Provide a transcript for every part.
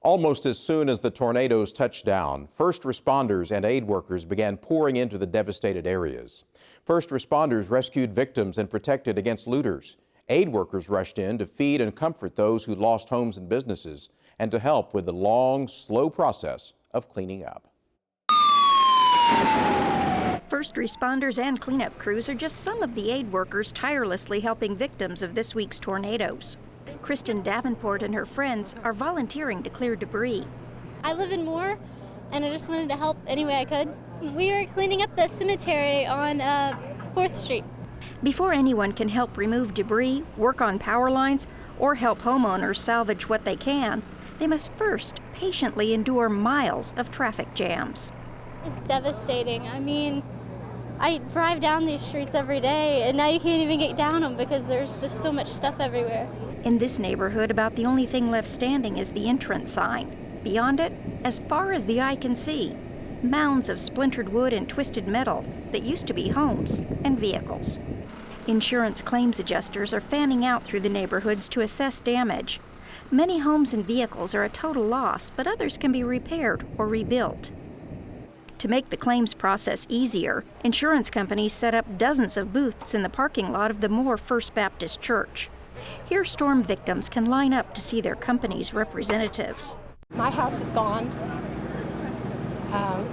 Almost as soon as the tornadoes touched down, first responders and aid workers began pouring into the devastated areas. First responders rescued victims and protected against looters. Aid workers rushed in to feed and comfort those who lost homes and businesses and to help with the long, slow process of cleaning up. First responders and cleanup crews are just some of the aid workers tirelessly helping victims of this week's tornadoes. Kristen Davenport and her friends are volunteering to clear debris. I live in Moore, and I just wanted to help any way I could. We were cleaning up the cemetery on 4th Street. Before anyone can help remove debris, work on power lines, or help homeowners salvage what they can, they must first patiently endure miles of traffic jams. It's devastating. I mean, I drive down these streets every day, and now you can't even get down them because there's just so much stuff everywhere. In this neighborhood, about the only thing left standing is the entrance sign. Beyond it, as far as the eye can see, mounds of splintered wood and twisted metal that used to be homes and vehicles. Insurance claims adjusters are fanning out through the neighborhoods to assess damage. Many homes and vehicles are a total loss, but others can be repaired or rebuilt. To make the claims process easier, insurance companies set up dozens of booths in the parking lot of the Moore First Baptist Church. Here, storm victims can line up to see their company's representatives. My house is gone.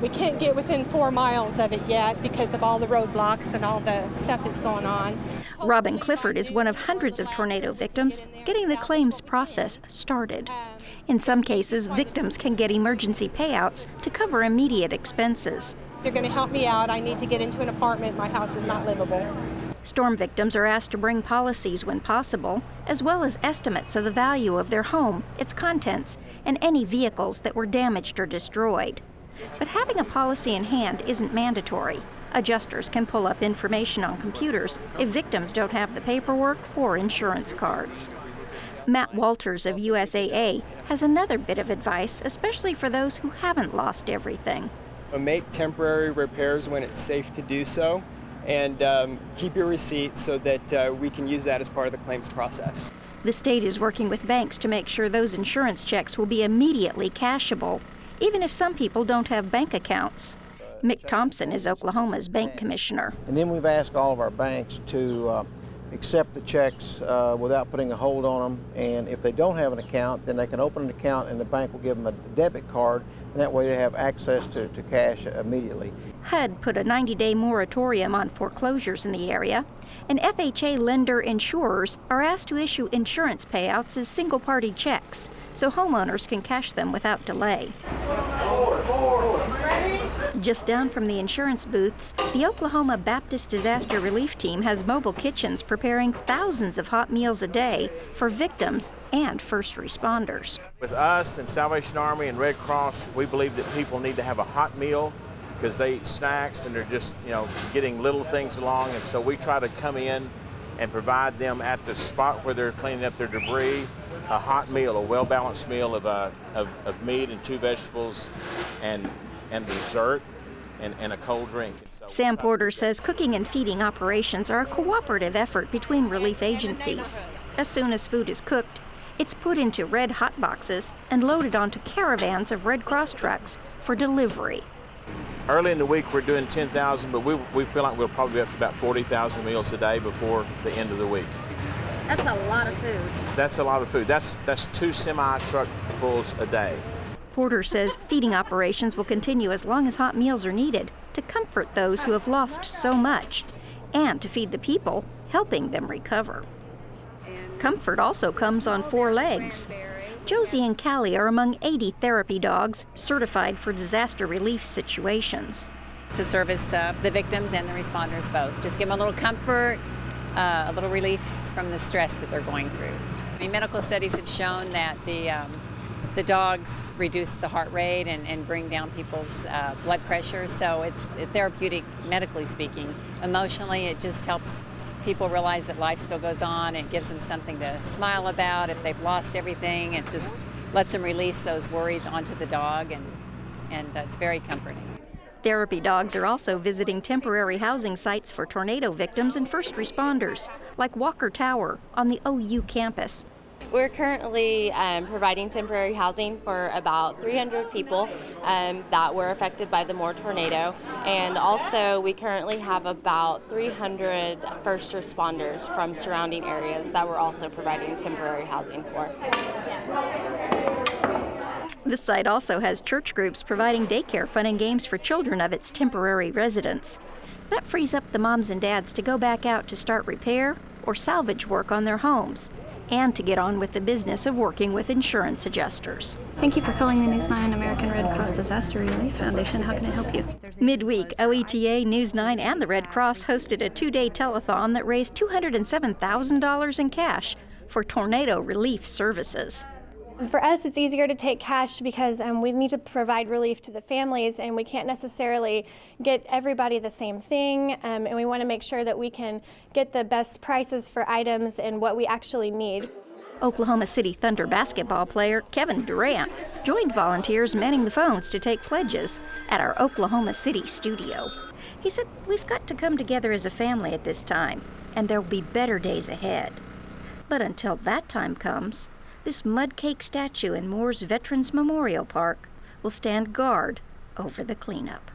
We can't get within 4 miles of it yet because of all the roadblocks and all the stuff that's going on. Robin Clifford is one of hundreds of tornado victims getting the claims process started. In some cases, victims can get emergency payouts to cover immediate expenses. They're going to help me out. I need to get into an apartment. My house is not livable. Storm victims are asked to bring policies when possible, as well as estimates of the value of their home, its contents, and any vehicles that were damaged or destroyed. But having a policy in hand isn't mandatory. Adjusters can pull up information on computers if victims don't have the paperwork or insurance cards. Matt Walters of USAA has another bit of advice, especially for those who haven't lost everything. Make temporary repairs when it's safe to do so, and keep your receipt so that we can use that as part of the claims process. The state is working with banks to make sure those insurance checks will be immediately cashable, even if some people don't have bank accounts. Mick Thompson is Oklahoma's bank commissioner. And then we've asked all of our banks to accept the checks without putting a hold on them. And if they don't have an account, then they can open an account and the bank will give them a debit card, and that way they have access to cash immediately. HUD put a 90-day moratorium on foreclosures in the area, and FHA lender insurers are asked to issue insurance payouts as single-party checks, so homeowners can cash them without delay. Just down from the insurance booths, the Oklahoma Baptist Disaster Relief Team has mobile kitchens preparing thousands of hot meals a day for victims and first responders. With us and Salvation Army and Red Cross, we believe that people need to have a hot meal because they eat snacks and they're just, getting little things along. And so we try to come in and provide them at the spot where they're cleaning up their debris a hot meal, a well-balanced meal of meat and 2 vegetables and dessert and a cold drink. Sam Porter says cooking and feeding operations are a cooperative effort between relief agencies. As soon as food is cooked, it's put into red hot boxes and loaded onto caravans of Red Cross trucks for delivery. Early in the week we're doing 10,000, but we feel like we'll probably be up to about 40,000 meals a day before the end of the week. That's a lot of food. That's a lot of food. That's 2 semi-truck fulls a day. Porter says feeding operations will continue as long as hot meals are needed to comfort those who have lost so much and to feed the people helping them recover. Comfort also comes on 4 legs. Josie and Callie are among 80 therapy dogs certified for disaster relief situations. To service the victims and the responders both. Just give them a little comfort, a little relief from the stress that they're going through. Medical studies have shown that the dogs reduce the heart rate and bring down people's blood pressure, so it's therapeutic medically speaking. Emotionally, it just helps people realize that life still goes on. It gives them something to smile about if they've lost everything. It just lets them release those worries onto the dog, and it's very comforting. Therapy dogs are also visiting temporary housing sites for tornado victims and first responders, like Walker Tower on the OU campus. We're currently providing temporary housing for about 300 people that were affected by the Moore tornado, and also we currently have about 300 first responders from surrounding areas that we're also providing temporary housing for. The site also has church groups providing daycare, fun, and games for children of its temporary residents. That frees up the moms and dads to go back out to start repair or salvage work on their homes, and to get on with the business of working with insurance adjusters. Thank you for calling the News 9 American Red Cross Disaster Relief Foundation. How can I help you? Midweek, OETA, News 9, and the Red Cross hosted a 2-day telethon that raised $207,000 in cash for tornado relief services. For us, it's easier to take cash because we need to provide relief to the families, and we can't necessarily get everybody the same thing, and we want to make sure that we can get the best prices for items and what we actually need. Oklahoma City Thunder basketball player Kevin Durant joined volunteers manning the phones to take pledges at our Oklahoma City studio. He said, "We've got to come together as a family at this time, and there'll be better days ahead." But until that time comes, this mud cake statue in Moore's Veterans Memorial Park will stand guard over the cleanup.